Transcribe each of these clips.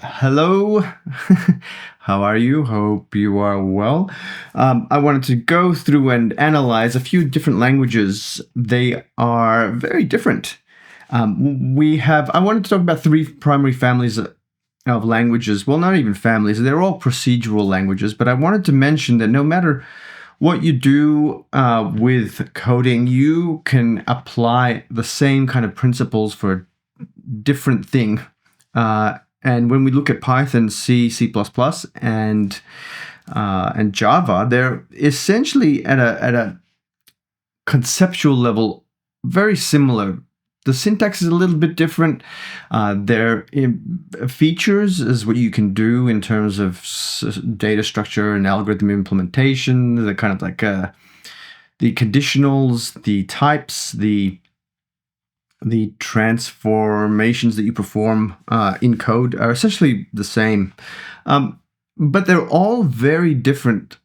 Hello. How are you? Hope you are well. I wanted to go through and analyze a few different languages. They are very different. I wanted to talk about three primary families of languages. Well, not even families, they're all procedural languages, but I wanted to mention that no matter what you do with coding, you can apply the same kind of principles for a different thing. And when we look at Python, C, C++, and Java, they're essentially at a conceptual level very similar. The syntax is a little bit different. Their features is what you can do in terms of data structure and algorithm implementation. The kind of like the conditionals, the types, the transformations that you perform in code are essentially the same. But they're all very different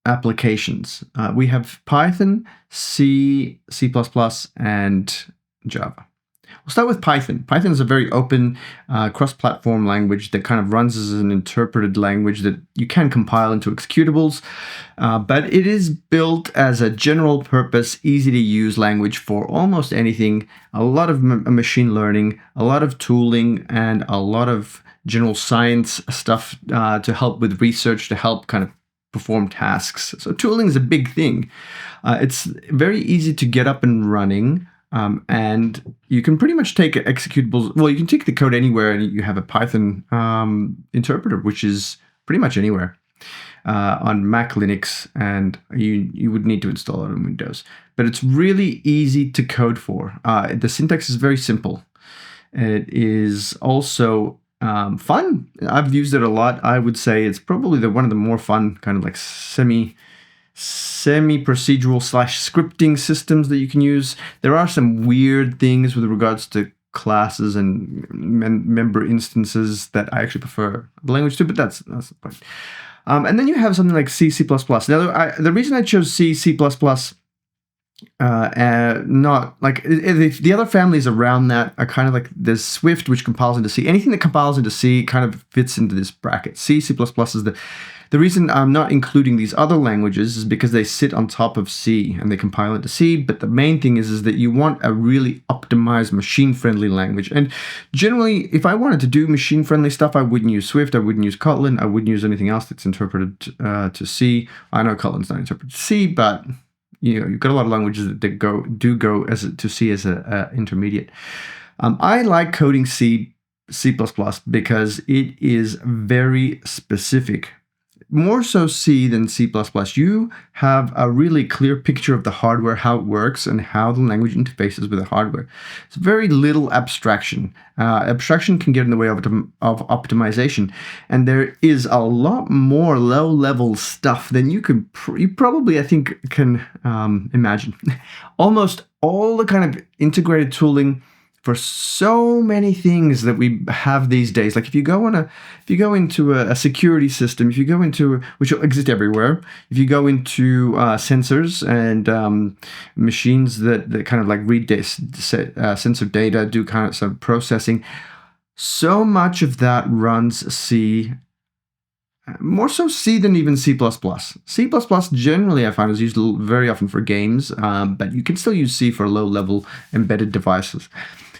applications. We have Python, C, C++, and Java. We'll start with Python. Python is a very open, cross-platform language that kind of runs as an interpreted language that you can compile into executables, but it is built as a general-purpose, easy-to-use language for almost anything. A lot of machine learning, a lot of tooling, and a lot of general science stuff to help with research, to help kind of perform tasks. So tooling is a big thing. It's very easy to get up and running. And you can pretty much take executables. Well, you can take the code anywhere, and you have a Python interpreter, which is pretty much anywhere on Mac, Linux, and you would need to install it on Windows. But it's really easy to code for. The syntax is very simple. It is also fun. I've used it a lot. I would say it's probably one of the more fun kind of like semi-procedural / scripting systems that you can use. There are some weird things with regards to classes and member instances that I actually prefer the language to, but that's the point. And then you have something like C, C++. Now, the reason I chose C, C++, not like the other families around that are kind of like there's Swift, which compiles into C. Anything that compiles into C kind of fits into this bracket. C, C++ is the reason I'm not including these other languages is because they sit on top of C and they compile into C. But the main thing is that you want a really optimized machine-friendly language. And generally, if I wanted to do machine-friendly stuff, I wouldn't use Swift, I wouldn't use Kotlin, I wouldn't use anything else that's interpreted to C. I know Kotlin's not interpreted to C, but you've got a lot of languages that do go to C as an intermediate. I like coding C, C++ because it is very specific. More so C than C++. You have a really clear picture of the hardware, how it works, and how the language interfaces with the hardware. It's very little abstraction. Abstraction can get in the way of optimization, and there is a lot more low-level stuff than you probably, I think, can imagine. Almost all the kind of integrated tooling for so many things that we have these days. Like if you go into a security system, which will exist everywhere, if you go into sensors and machines that kind of like read sensor data, do kind of some processing, so much of that runs C. More so C than even C++. C++ generally I find is used very often for games, but you can still use C for low-level embedded devices.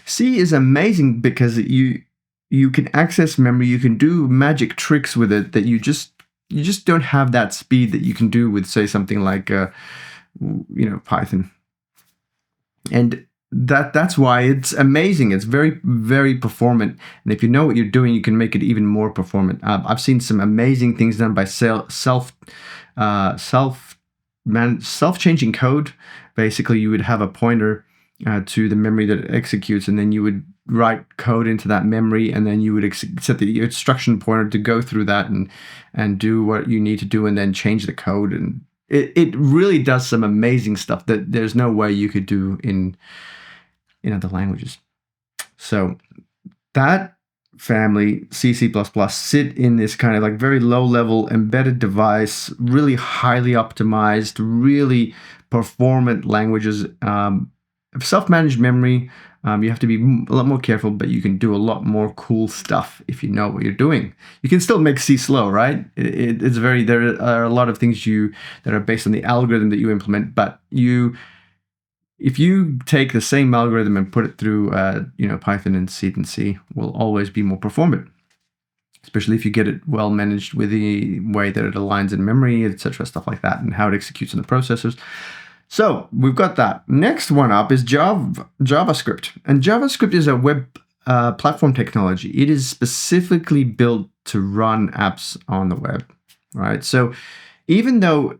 C is amazing because you can access memory, you can do magic tricks with it that you just don't have that speed that you can do with, say, something like Python. And that's why it's amazing. It's very, very performant. And if you know what you're doing, you can make it even more performant. I've seen some amazing things done by self-changing code. Basically, you would have a pointer to the memory that it executes, and then you would write code into that memory, and then you would set the instruction pointer to go through that and do what you need to do, and then change the code. And it really does some amazing stuff that there's no way you could do in other languages. So that family, C, C++, sit in this kind of like very low-level embedded device, really highly optimized, really performant languages. self-managed memory, you have to be a lot more careful, but you can do a lot more cool stuff if you know what you're doing. You can still make C slow, right? It's very, there are a lot of things that are based on the algorithm that you implement, but if you take the same algorithm and put it through, Python and C will always be more performant, especially if you get it well managed with the way that it aligns in memory, etc., stuff like that, and how it executes in the processors. So we've got that. Next one up is JavaScript. And JavaScript is a web platform technology. It is specifically built to run apps on the web, right? So even though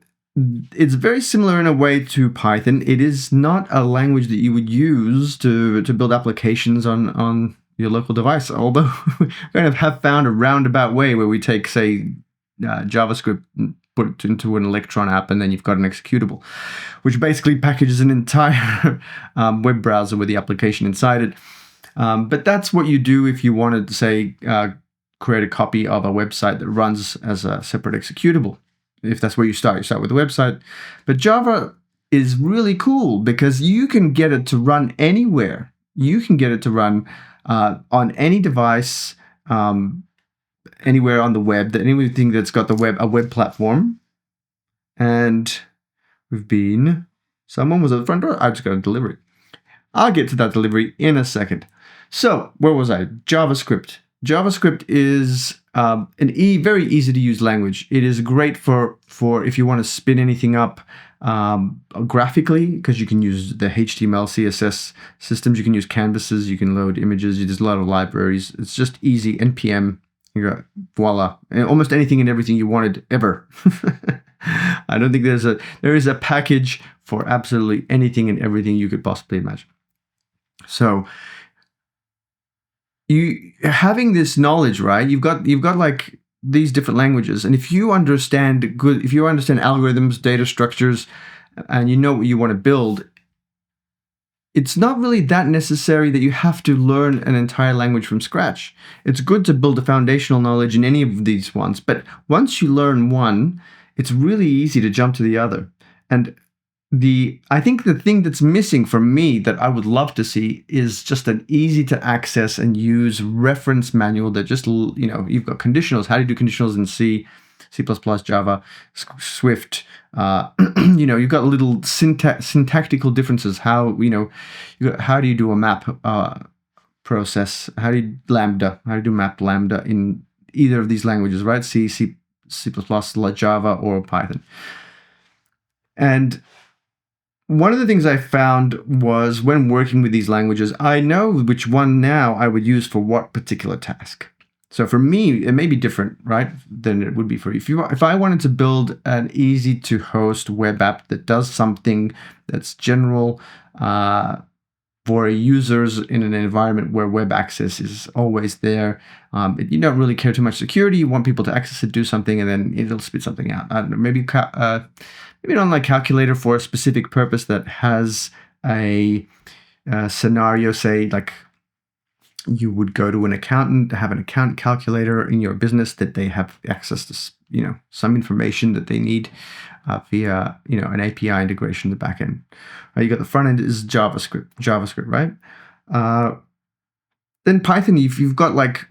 it's very similar in a way to Python, it is not a language that you would use to build applications on your local device. Although we kind of have found a roundabout way where we take, say, JavaScript, put it into an Electron app, and then you've got an executable, which basically packages an entire web browser with the application inside it. But that's what you do if you wanted to, say, create a copy of a website that runs as a separate executable. If that's where you start with the website. But Java is really cool because you can get it to run anywhere. You can get it to run on any device, anywhere on the web, anything that's got a web platform. And someone was at the front door. I just got a delivery. I'll get to that delivery in a second. So where was I? JavaScript. JavaScript is very easy to use language. It is great for if you want to spin anything up graphically, because you can use the HTML, CSS systems. You can use canvases. You can load images. There's a lot of libraries. It's just easy. NPM. You got voila, almost anything and everything you wanted ever. I don't think there is a package for absolutely anything and everything you could possibly imagine. So you having this knowledge, right? You've got like these different languages, and if you understand algorithms, data structures, and you know what you want to build, it's not really that necessary that you have to learn an entire language from scratch. It's good to build a foundational knowledge in any of these ones, but once you learn one, it's really easy to jump to the other. And I think the thing that's missing for me that I would love to see is just an easy to access and use reference manual that just, you've got conditionals. Do you do conditionals in C++, Java, Swift? You've got little syntactical differences. How do you do a map process? How do you do map lambda in either of these languages, right? C++, Java, or Python. And one of the things I found was when working with these languages, I know which one now I would use for what particular task. So for me, it may be different, right, than it would be for you. If I wanted to build an easy-to-host web app that does something that's general for users in an environment where web access is always there, you don't really care too much security. You want people to access it, do something, and then it'll spit something out. I don't know, maybe an online calculator for a specific purpose that has a scenario, say, like you would go to an accountant to have an account calculator in your business that they have access to, some information that they need via, an API integration in the back end. You got the front end is JavaScript, right? Then Python, if you've got like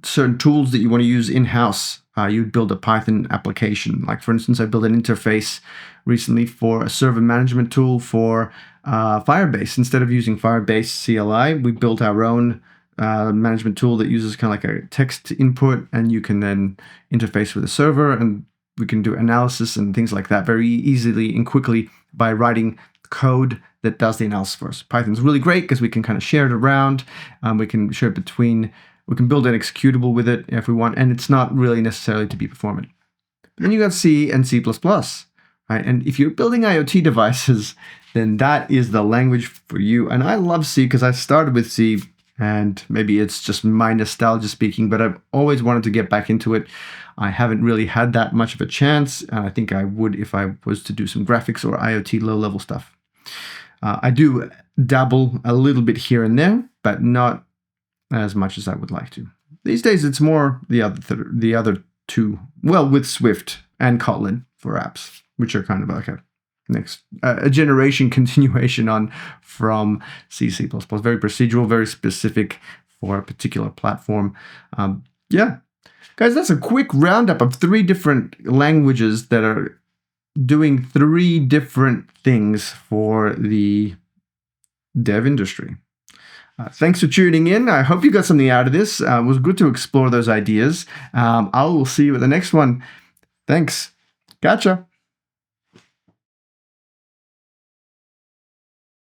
certain tools that you want to use in-house, you'd build a Python application. Like for instance, I built an interface recently for a server management tool for Firebase. Instead of using Firebase CLI, we built our own management tool that uses kind of like a text input, and you can then interface with the server, and we can do analysis and things like that very easily and quickly by writing code that does the analysis for us. Python's really great because we can kind of share it around. We can share it we can build an executable with it if we want, and it's not really necessarily to be performant. Then you got C and C++, right? And if you're building IoT devices, then that is the language for you. And I love C because I started with C, and maybe it's just my nostalgia speaking, but I've always wanted to get back into it. I haven't really had that much of a chance, and I think I would if I was to do some graphics or IoT low-level stuff. I do dabble a little bit here and there, but not as much as I would like to. These days, it's more the other two. Well, with Swift and Kotlin for apps, which are kind of okay. a generation continuation on from C, C++. Very procedural, very specific for a particular platform. Yeah. Guys, that's a quick roundup of 3 different languages that are doing 3 different things for the dev industry. Thanks for tuning in. I hope you got something out of this. It was good to explore those ideas. I will see you at the next one. Thanks. Gotcha.